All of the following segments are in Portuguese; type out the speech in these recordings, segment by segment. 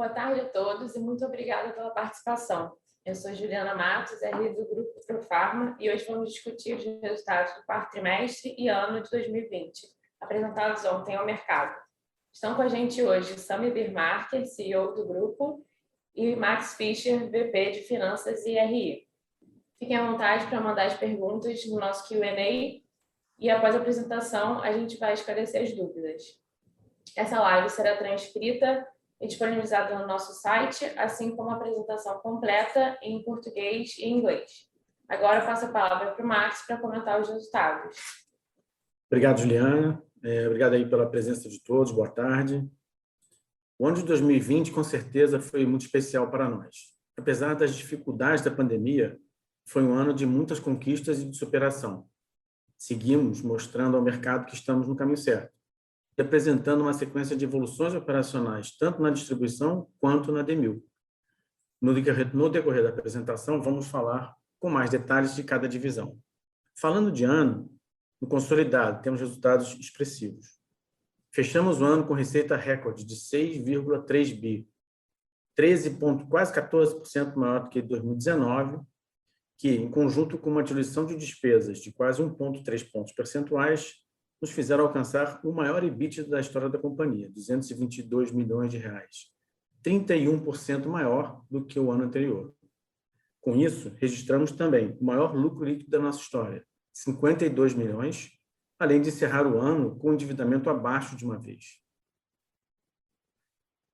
Boa tarde a todos e muito obrigada pela participação. Eu sou Juliana Matos, RI do Grupo Profarma, e hoje vamos discutir os resultados do quarto trimestre e ano de 2020, apresentados ontem ao mercado. Estão com a gente hoje Sami Birmarker, CEO do grupo, e Max Fischer, VP de Finanças e RI. Fiquem à vontade para mandar as perguntas no nosso Q&A e após a apresentação a gente vai esclarecer as dúvidas. Essa live será transcrita e disponibilizada no nosso site, assim como a apresentação completa em português e inglês. Agora eu passo a palavra para o Max para comentar os resultados. Obrigado, Juliana. Obrigado aí pela presença de todos. Boa tarde. O ano de 2020, com certeza, foi muito especial para nós. Apesar das dificuldades da pandemia, foi um ano de muitas conquistas e de superação. Seguimos mostrando ao mercado que estamos no caminho certo, representando uma sequência de evoluções operacionais, tanto na distribuição quanto na DMIL. No decorrer da apresentação, vamos falar com mais detalhes de cada divisão. Falando de ano, no consolidado, temos resultados expressivos. Fechamos o ano com receita recorde de 6,3 bi, quase 14% maior do que 2019, que, em conjunto com uma diluição de despesas de quase 1,3 pontos percentuais, nos fizeram alcançar o maior EBITDA da história da companhia, R$ 222 milhões, 31% maior do que o ano anterior. Com isso, registramos também o maior lucro líquido da nossa história, 52 milhões, além de encerrar o ano com o endividamento abaixo de uma vez.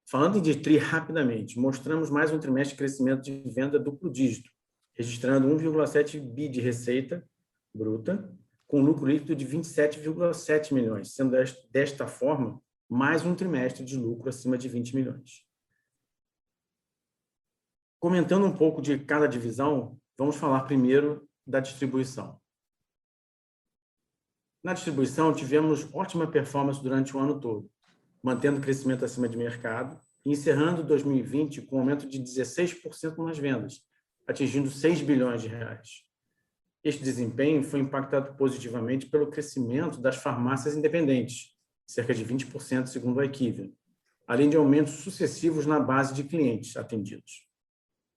Falando de TRI rapidamente, mostramos mais um trimestre de crescimento de venda duplo dígito, registrando 1,7 bi de receita bruta, com lucro líquido de 27,7 milhões, sendo desta forma mais um trimestre de lucro acima de 20 milhões. Comentando um pouco de cada divisão, vamos falar primeiro da distribuição. Na distribuição, tivemos ótima performance durante o ano todo, mantendo crescimento acima de mercado e encerrando 2020 com um aumento de 16% nas vendas, atingindo 6 bilhões de reais. Este desempenho foi impactado positivamente pelo crescimento das farmácias independentes, cerca de 20% segundo a Equiva, além de aumentos sucessivos na base de clientes atendidos.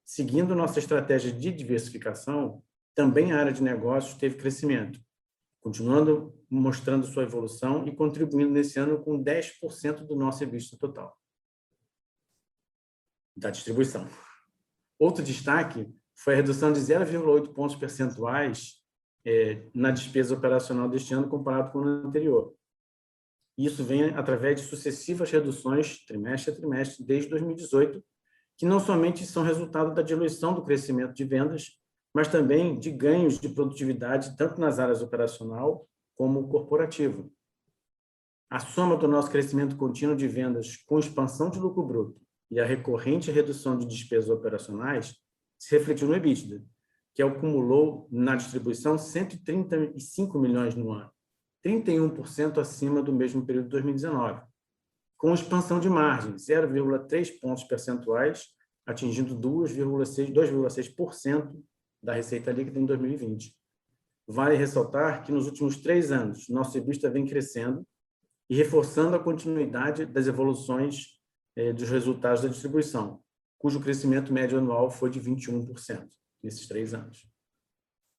Seguindo nossa estratégia de diversificação, também a área de negócios teve crescimento, continuando mostrando sua evolução e contribuindo nesse ano com 10% do nosso EBITDA total da distribuição. Outro destaque foi a redução de 0,8 pontos percentuais na despesa operacional deste ano comparado com o ano anterior. Isso vem através de sucessivas reduções, trimestre a trimestre, desde 2018, que não somente são resultado da diluição do crescimento de vendas, mas também de ganhos de produtividade, tanto nas áreas operacional como corporativo. A soma do nosso crescimento contínuo de vendas com expansão de lucro bruto e a recorrente redução de despesas operacionais se refletiu no EBITDA, que acumulou na distribuição 135 milhões no ano, 31% acima do mesmo período de 2019, com expansão de margem, 0,3 pontos percentuais, atingindo 2,6% da receita líquida em 2020. Vale ressaltar que nos últimos 3 anos, nosso EBITDA vem crescendo e reforçando a continuidade das evoluções dos resultados da distribuição, cujo crescimento médio anual foi de 21% nesses 3 anos.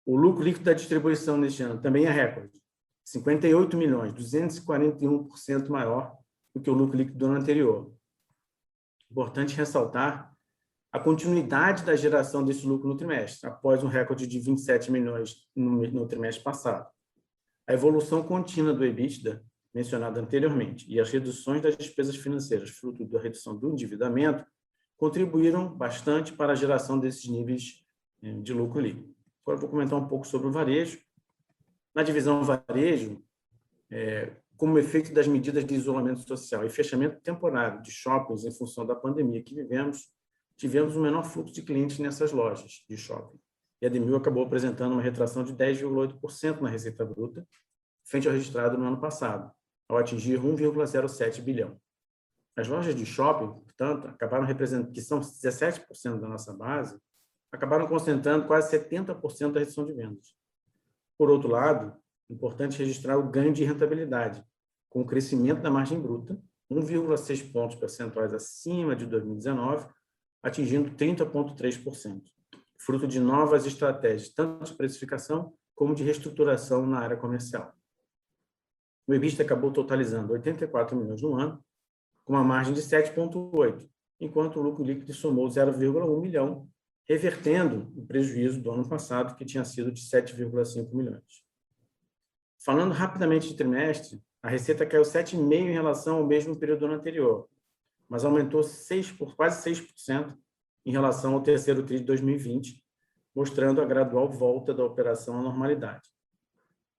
O lucro líquido da distribuição neste ano também é recorde, 58 milhões, 241% maior do que o lucro líquido do ano anterior. Importante ressaltar a continuidade da geração desse lucro no trimestre, após um recorde de 27 milhões no trimestre passado. A evolução contínua do EBITDA, mencionada anteriormente, e as reduções das despesas financeiras, fruto da redução do endividamento, contribuíram bastante para a geração desses níveis de lucro líquido. Agora eu vou comentar um pouco sobre o varejo. Na divisão varejo, como efeito das medidas de isolamento social e fechamento temporário de shoppings em função da pandemia que vivemos, tivemos um menor fluxo de clientes nessas lojas de shopping. E a DMIL acabou apresentando uma retração de 10,8% na receita bruta, frente ao registrado no ano passado, ao atingir 1,07 bilhão. As lojas de shopping, portanto, acabaram representando, que são 17% da nossa base, acabaram concentrando quase 70% da redução de vendas. Por outro lado, é importante registrar o ganho de rentabilidade, com o crescimento da margem bruta 1,6 pontos percentuais acima de 2019, atingindo 30,3%, fruto de novas estratégias, tanto de precificação como de reestruturação na área comercial. O EBITDA acabou totalizando 84 milhões no ano, com uma margem de 7,8%, enquanto o lucro líquido somou 0,1 milhão, revertendo o prejuízo do ano passado, que tinha sido de 7,5 milhões. Falando rapidamente de trimestre, a receita caiu 7,5% em relação ao mesmo período do ano anterior, mas aumentou quase 6% em relação ao terceiro TRI de 2020, mostrando a gradual volta da operação à normalidade.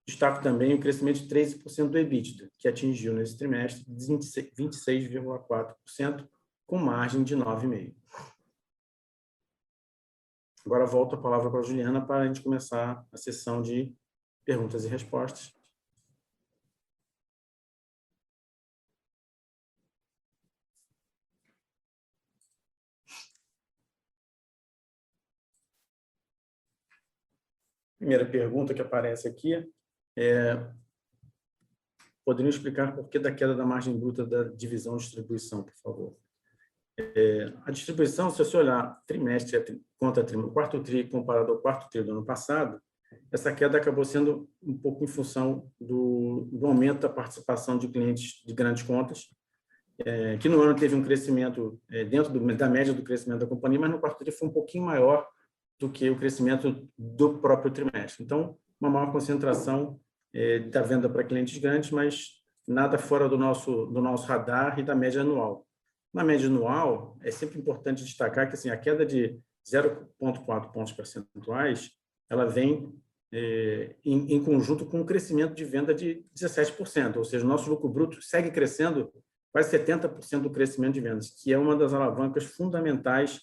Destaco também o crescimento de 13% do EBITDA, que atingiu nesse trimestre 26,4%, com margem de 9,5%. Agora volto a palavra para a Juliana para a gente começar a sessão de perguntas e respostas. Primeira pergunta que aparece aqui poderiam explicar por que da queda da margem bruta da divisão de distribuição, por favor? A distribuição, se você olhar trimestre contra trimestre, o quarto TRI comparado ao quarto TRI do ano passado, essa queda acabou sendo um pouco em função do aumento da participação de clientes de grandes contas, que no ano teve um crescimento dentro da média do crescimento da companhia, mas no quarto TRI foi um pouquinho maior do que o crescimento do próprio trimestre. Então, uma maior concentração da venda para clientes grandes, mas nada fora do nosso radar e da média anual. Na média anual, é sempre importante destacar que assim, a queda de 0,4 pontos percentuais ela vem em conjunto com um crescimento de venda de 17%, ou seja, o nosso lucro bruto segue crescendo quase 70% do crescimento de vendas, que é uma das alavancas fundamentais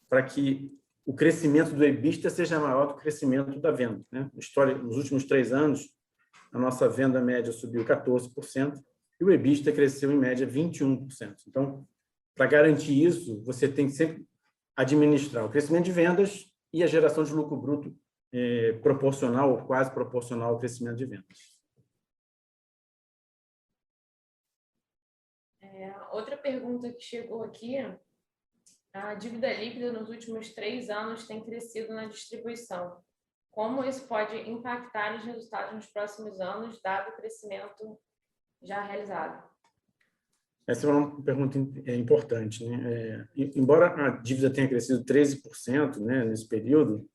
para que o crescimento do EBITDA seja maior do que o crescimento da venda, né? Nos últimos 3 anos, a nossa venda média subiu 14% e o EBITDA cresceu em média 21%. Então, para garantir isso, você tem que sempre administrar o crescimento de vendas e a geração de lucro bruto proporcional ou quase proporcional ao crescimento de vendas. Outra pergunta que chegou aqui: a dívida líquida nos últimos 3 anos tem crescido na distribuição. Como isso pode impactar os resultados nos próximos anos, dado o crescimento já realizado? Essa é uma pergunta importante, né? Embora a dívida tenha crescido 13%, né, nesse período,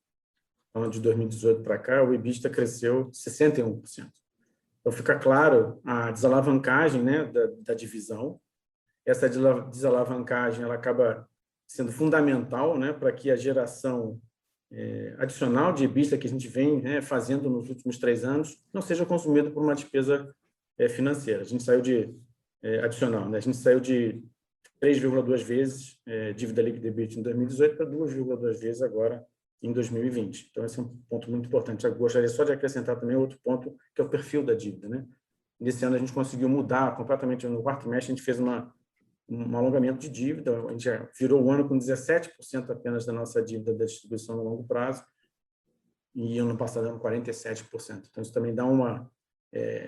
de 2018 para cá, o EBITDA cresceu 61%. Então, fica claro a desalavancagem, né, da divisão. Essa desalavancagem ela acaba sendo fundamental, né, para que a geração adicional de EBITDA que a gente vem, né, fazendo nos últimos 3 anos não seja consumida por uma despesa financeira. A gente saiu de adicional, né? A gente saiu de 3,2 vezes dívida líquida EBITDA em 2018 para 2,2 vezes agora em 2020. Então, esse é um ponto muito importante. Eu gostaria só de acrescentar também outro ponto, que é o perfil da dívida, né? Nesse ano, a gente conseguiu mudar completamente. No quarto trimestre, a gente fez um alongamento de dívida. A gente já virou o ano com 17% apenas da nossa dívida da distribuição no longo prazo e ano passado era 47%. Então, isso também dá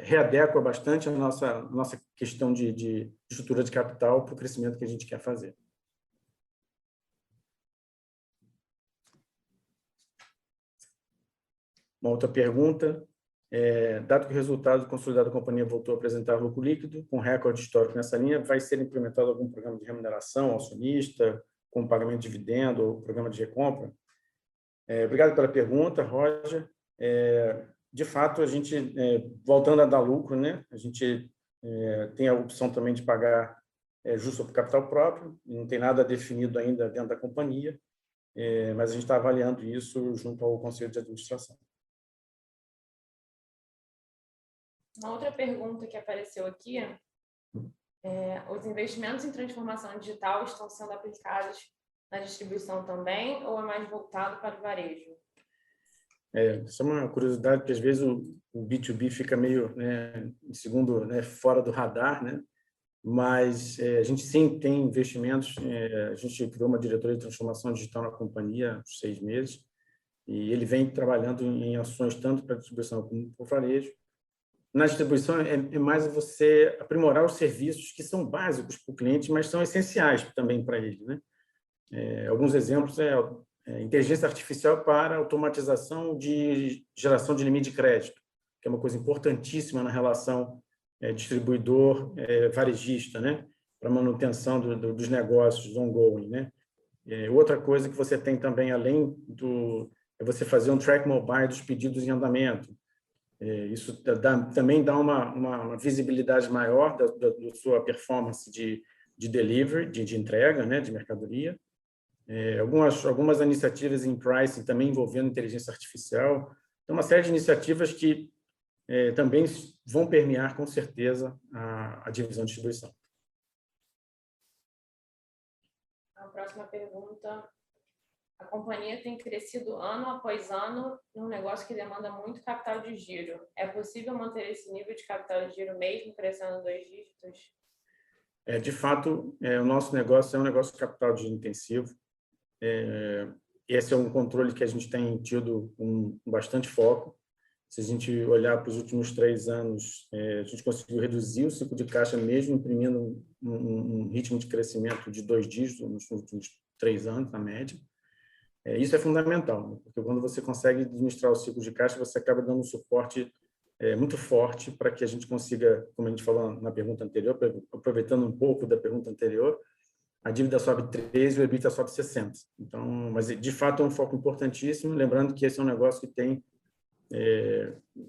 readequa bastante a nossa questão de estrutura de capital para o crescimento que a gente quer fazer. Uma outra pergunta, dado que o resultado consolidado da companhia voltou a apresentar lucro líquido, com recorde histórico nessa linha, vai ser implementado algum programa de remuneração ao acionista, com pagamento de dividendo ou programa de recompra? Obrigado pela pergunta, Roger. De fato, a gente, voltando a dar lucro, né, a gente tem a opção também de pagar juros sobre capital próprio, não tem nada definido ainda dentro da companhia, mas a gente está avaliando isso junto ao Conselho de Administração. Uma outra pergunta que apareceu aqui os investimentos em transformação digital estão sendo aplicados na distribuição também ou é mais voltado para o varejo? Isso é uma curiosidade, porque às vezes o B2B fica meio, né, em segundo, né, fora do radar, né? Mas a gente sim tem investimentos. A gente criou uma diretoria de transformação digital na companhia há 6 meses e ele vem trabalhando em ações tanto para distribuição como para o varejo. na distribuição é mais você aprimorar os serviços que são básicos para o cliente, mas são essenciais também para ele, né? Alguns exemplos inteligência artificial para automatização de geração de limite de crédito, que é uma coisa importantíssima na relação distribuidor-varejista, né? Para manutenção dos negócios ongoing, né? Outra coisa que você tem também, além é você fazer um track mobile dos pedidos em andamento. Isso também dá uma visibilidade maior da sua performance de delivery, de entrega, né? De mercadoria. Algumas iniciativas em pricing também envolvendo inteligência artificial. Então, uma série de iniciativas que também vão permear, com certeza, a divisão de distribuição. A próxima pergunta. A companhia tem crescido ano após ano num negócio que demanda muito capital de giro. É possível manter esse nível de capital de giro mesmo crescendo 2 dígitos? De fato, o nosso negócio é um negócio de capital de giro intensivo. Esse é um controle que a gente tem tido com bastante foco. Se a gente olhar para os últimos 3 anos, a gente conseguiu reduzir o ciclo de caixa mesmo imprimindo um ritmo de crescimento de 2 dígitos nos últimos 3 anos, na média. Isso é fundamental, né? Porque quando você consegue administrar o ciclo de caixa, você acaba dando um suporte muito forte para que a gente consiga, como a gente falou na pergunta anterior, aproveitando um pouco da pergunta anterior, a dívida sobe 13% e o EBITDA sobe 60%. Então, mas, de fato, é um foco importantíssimo, lembrando que esse é um negócio que tem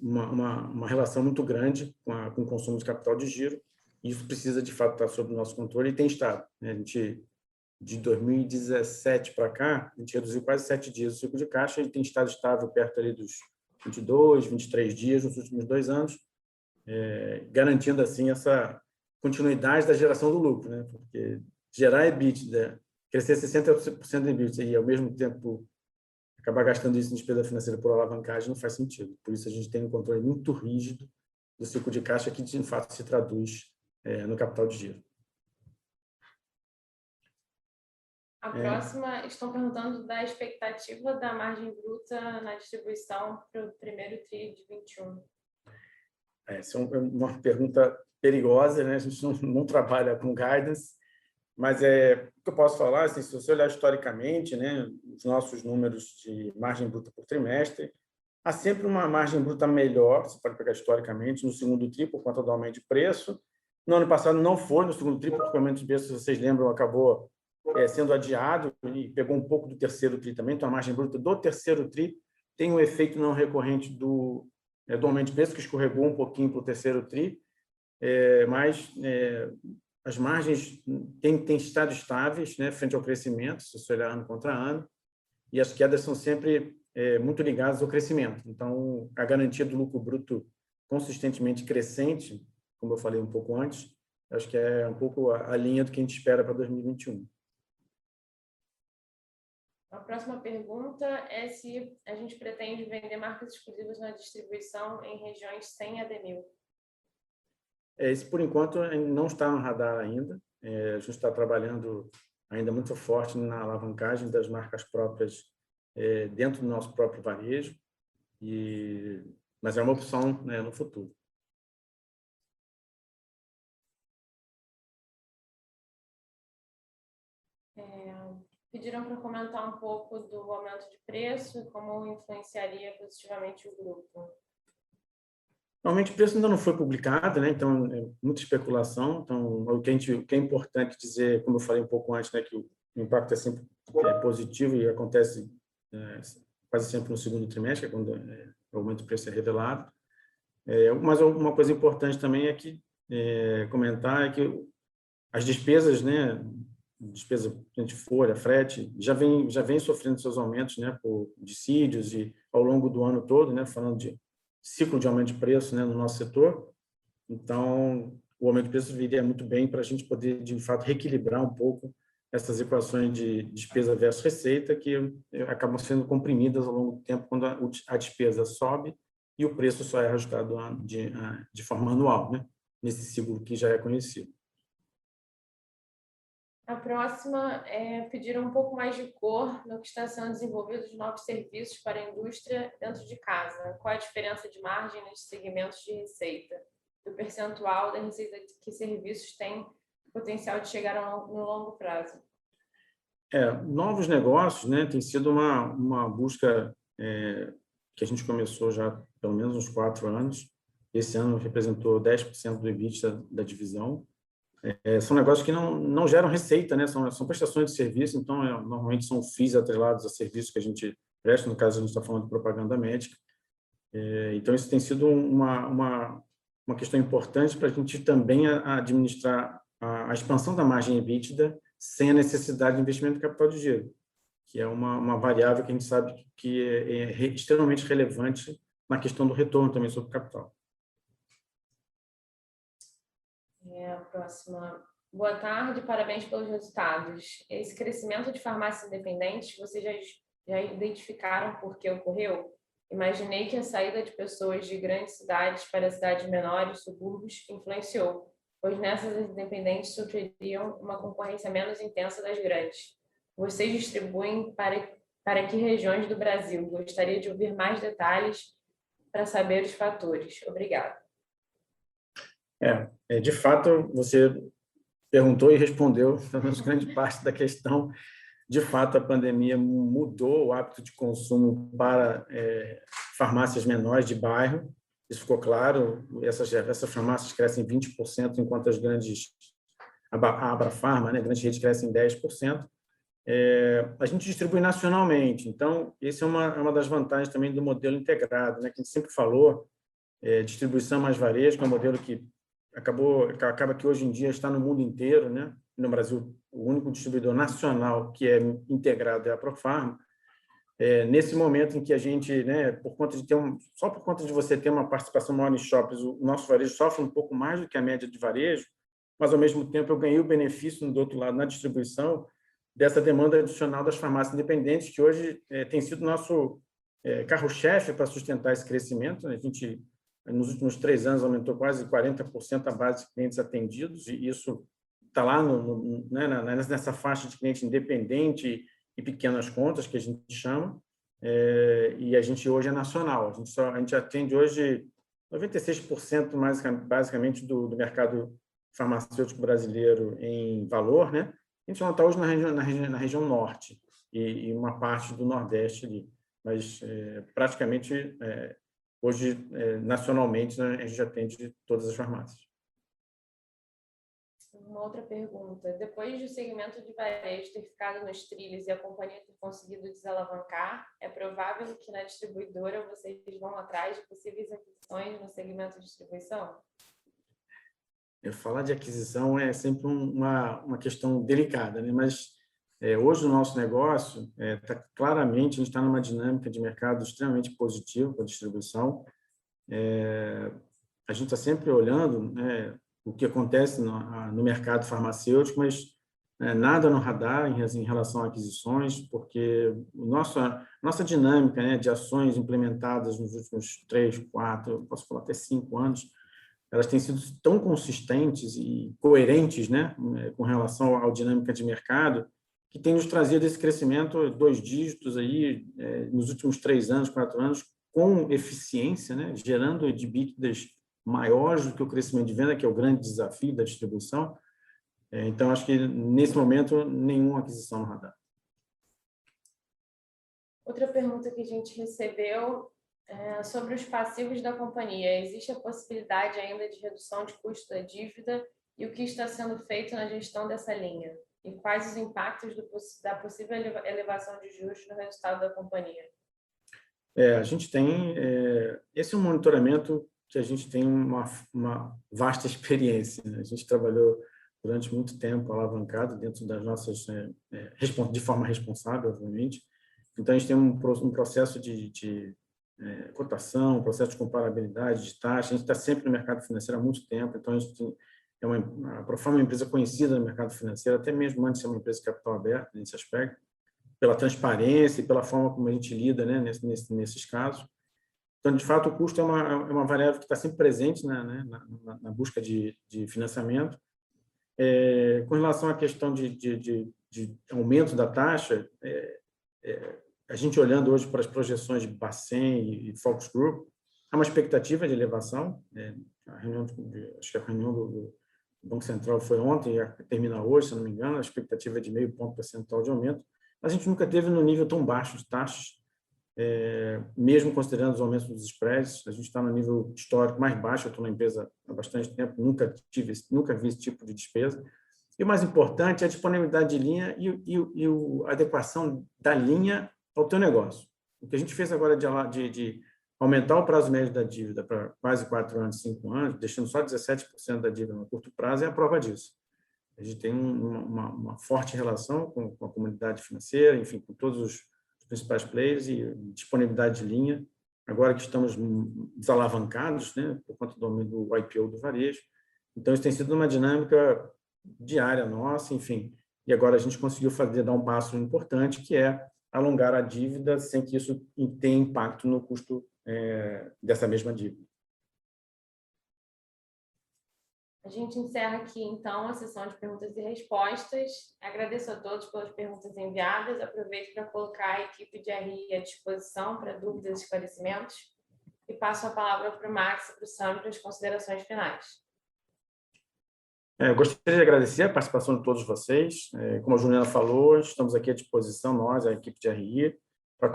uma relação muito grande com o consumo de capital de giro, e isso precisa, de fato, estar sob o nosso controle e tem estado, né? A gente, de 2017 para cá, a gente reduziu quase 7 dias o ciclo de caixa e tem estado estável perto ali dos 22, 23 dias nos últimos 2 anos, garantindo, assim, essa continuidade da geração do lucro, né? Porque gerar EBITDA, crescer 60% de EBITDA e, ao mesmo tempo, acabar gastando isso em despesa financeira por alavancagem não faz sentido. Por isso, a gente tem um controle muito rígido do ciclo de caixa que, de fato, se traduz no capital de giro. A próxima, estão perguntando da expectativa da margem bruta na distribuição para o primeiro TRI de 21. Essa é uma pergunta perigosa, né? A gente não trabalha com guidance, mas o que eu posso falar, assim, se você olhar historicamente, né, os nossos números de margem bruta por trimestre, há sempre uma margem bruta melhor, você pode pegar historicamente, no segundo TRI, por conta do aumento de preço. No ano passado não foi no segundo TRI, porque o aumento de preço, se vocês lembram, acabou sendo adiado e pegou um pouco do terceiro TRI também. Então, a margem bruta do terceiro TRI tem um efeito não recorrente do aumento de preço, que escorregou um pouquinho para o terceiro TRI, mas as margens têm estado estáveis, né, frente ao crescimento, se você olhar ano contra ano, e as quedas são sempre muito ligadas ao crescimento. Então, a garantia do lucro bruto consistentemente crescente, como eu falei um pouco antes, acho que é um pouco a linha do que a gente espera para 2021. A próxima pergunta é se a gente pretende vender marcas exclusivas na distribuição em regiões sem AD1000. Esse, por enquanto, não está no radar ainda. A gente está trabalhando ainda muito forte na alavancagem das marcas próprias dentro do nosso próprio varejo, mas é uma opção, né, no futuro. Pediram para comentar um pouco do aumento de preço e como influenciaria positivamente o grupo. Normalmente o preço ainda não foi publicado, né? Então é muita especulação. Então o que é importante dizer, como eu falei um pouco antes, né, que o impacto é sempre positivo e acontece quase sempre no segundo trimestre, que é quando o aumento do preço é revelado. Mas uma coisa importante também comentar é que as despesas, né, despesa de folha, frete, já vem sofrendo seus aumentos, né, por dissídios e ao longo do ano todo, né, falando de ciclo de aumento de preço, né, no nosso setor. Então, o aumento de preço viria muito bem para a gente poder, de fato, reequilibrar um pouco essas equações de despesa versus receita, que acabam sendo comprimidas ao longo do tempo quando a despesa sobe e o preço só é ajustado de forma anual, né, nesse ciclo que já é conhecido. A próxima é pedir um pouco mais de cor no que está sendo desenvolvido de novos serviços para a indústria dentro de casa. Qual a diferença de margem nos segmentos de receita? Do percentual da receita que serviços têm potencial de chegar no longo prazo? Novos negócios, né, tem sido uma busca que a gente começou já pelo menos uns 4 anos. Esse ano representou 10% do EBITDA da divisão. São negócios que não geram receita, né? São prestações de serviço, então normalmente são FIIs atrelados a serviços que a gente presta, no caso a gente está falando de propaganda médica. Então isso tem sido uma questão importante para a gente também administrar a expansão da margem EBITDA sem a necessidade de investimento de capital de giro, que é uma variável que a gente sabe que é extremamente relevante na questão do retorno também sobre o capital. A próxima. Boa tarde, parabéns pelos resultados. Esse crescimento de farmácias independentes, vocês já identificaram por que ocorreu? Imaginei que a saída de pessoas de grandes cidades para cidades menores, subúrbios, influenciou, pois nessas independentes sofreriam uma concorrência menos intensa das grandes. Vocês distribuem para que regiões do Brasil? Gostaria de ouvir mais detalhes para saber os fatores. Obrigada. De fato, você perguntou e respondeu pelo menos grande parte da questão. De fato, a pandemia mudou o hábito de consumo para farmácias menores de bairro. Isso ficou claro. Essas farmácias crescem 20%, enquanto as grandes, a Abrafarma, né, grandes redes crescem 10%. A gente distribui nacionalmente. Então, essa é uma das vantagens também do modelo integrado, né, que a gente sempre falou, distribuição mais varejo, que é um modelo que acaba que hoje em dia está no mundo inteiro, né? No Brasil, o único distribuidor nacional que é integrado é a Profarma. Nesse momento em que a gente, né, só por conta de você ter uma participação maior em shoppings, o nosso varejo sofre um pouco mais do que a média de varejo, mas ao mesmo tempo eu ganhei o benefício do outro lado na distribuição dessa demanda adicional das farmácias independentes, que hoje tem sido nosso carro-chefe para sustentar esse crescimento. A gente, nos últimos 3 anos, aumentou quase 40% a base de clientes atendidos, e isso está lá nessa faixa de cliente independente e pequenas contas, que a gente chama, e a gente hoje é nacional. A gente atende hoje 96% basicamente do mercado farmacêutico brasileiro em valor, né? A gente não está hoje na região norte e uma parte do nordeste ali, mas praticamente hoje, nacionalmente, né, a gente atende todas as farmácias. Uma outra pergunta. Depois do segmento de varejo ter ficado nos trilhos e a companhia ter conseguido desalavancar, é provável que na distribuidora vocês vão atrás de possíveis aquisições no segmento de distribuição? Falar de aquisição é sempre uma questão delicada, né? Mas hoje o nosso negócio claramente, a gente está numa dinâmica de mercado extremamente positiva para a distribuição. A gente está sempre olhando, né, o que acontece no mercado farmacêutico, mas nada no radar em relação a aquisições, porque nossa dinâmica, né, de ações implementadas nos últimos 3, 4, posso falar até 5 anos, elas têm sido tão consistentes e coerentes, né, com relação à dinâmica de mercado, que tem nos trazido esse crescimento 2 dígitos aí, nos últimos 3 anos, 4 anos, com eficiência, né, gerando EBITDAs maiores do que o crescimento de venda, que é o grande desafio da distribuição. Então, acho que, nesse momento, nenhuma aquisição no radar. Outra pergunta que a gente recebeu é sobre os passivos da companhia. Existe a possibilidade ainda de redução de custo da dívida e o que está sendo feito na gestão dessa linha? E quais os impactos da possível elevação de juros no resultado da companhia? A gente tem... esse é um monitoramento que a gente tem uma vasta experiência, né? A gente trabalhou durante muito tempo alavancado dentro das nossas... de forma responsável, obviamente. Então, a gente tem um processo de cotação, um processo de comparabilidade de taxa. A gente está sempre no mercado financeiro há muito tempo, então a gente a Profarma é uma empresa conhecida no mercado financeiro, até mesmo antes de ser uma empresa de capital aberto, nesse aspecto, pela transparência e pela forma como a gente lida, né, nesses casos. Então, de fato, o custo é uma variável que está sempre presente na busca de financiamento. Com relação à questão de aumento da taxa, a gente olhando hoje para as projeções de Bacen e Focus Group, há uma expectativa de elevação. Acho que a reunião do Banco Central foi ontem, termina hoje, se não me engano, a expectativa é de 0,5 ponto percentual de aumento. A gente nunca teve no nível tão baixo de taxas, mesmo considerando os aumentos dos spreads. A gente está no nível histórico mais baixo. Eu estou na empresa há bastante tempo, nunca vi esse tipo de despesa. E o mais importante é a disponibilidade de linha e a adequação da linha ao teu negócio. O que a gente fez agora de aumentar o prazo médio da dívida para quase 4 anos, 5 anos, deixando só 17% da dívida no curto prazo, é a prova disso. A gente tem uma forte relação com a comunidade financeira, enfim, com todos os principais players e disponibilidade de linha. Agora que estamos desalavancados, né, por conta do IPO do varejo. Então, isso tem sido uma dinâmica diária nossa, enfim. E agora a gente conseguiu dar um passo importante, que é alongar a dívida sem que isso tenha impacto no custo dessa mesma dívida. A gente encerra aqui, então, a sessão de perguntas e respostas. Agradeço a todos pelas perguntas enviadas. Aproveito para colocar a equipe de RI à disposição para dúvidas e esclarecimentos. E passo a palavra para o Max e para o Sam para as considerações finais. Eu gostaria de agradecer a participação de todos vocês. Como a Juliana falou, estamos aqui à disposição, nós, a equipe de RI, para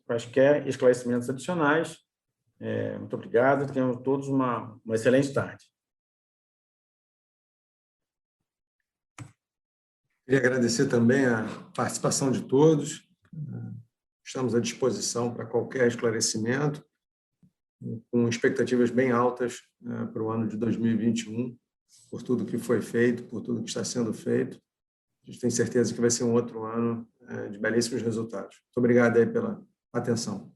quaisquer esclarecimentos adicionais. Muito obrigado. Tenham todos uma excelente tarde. Queria agradecer também a participação de todos. Estamos à disposição para qualquer esclarecimento, com expectativas bem altas para o ano de 2021, por tudo que foi feito, por tudo que está sendo feito. A gente tem certeza que vai ser um outro ano de belíssimos resultados. Muito obrigado aí pela atenção.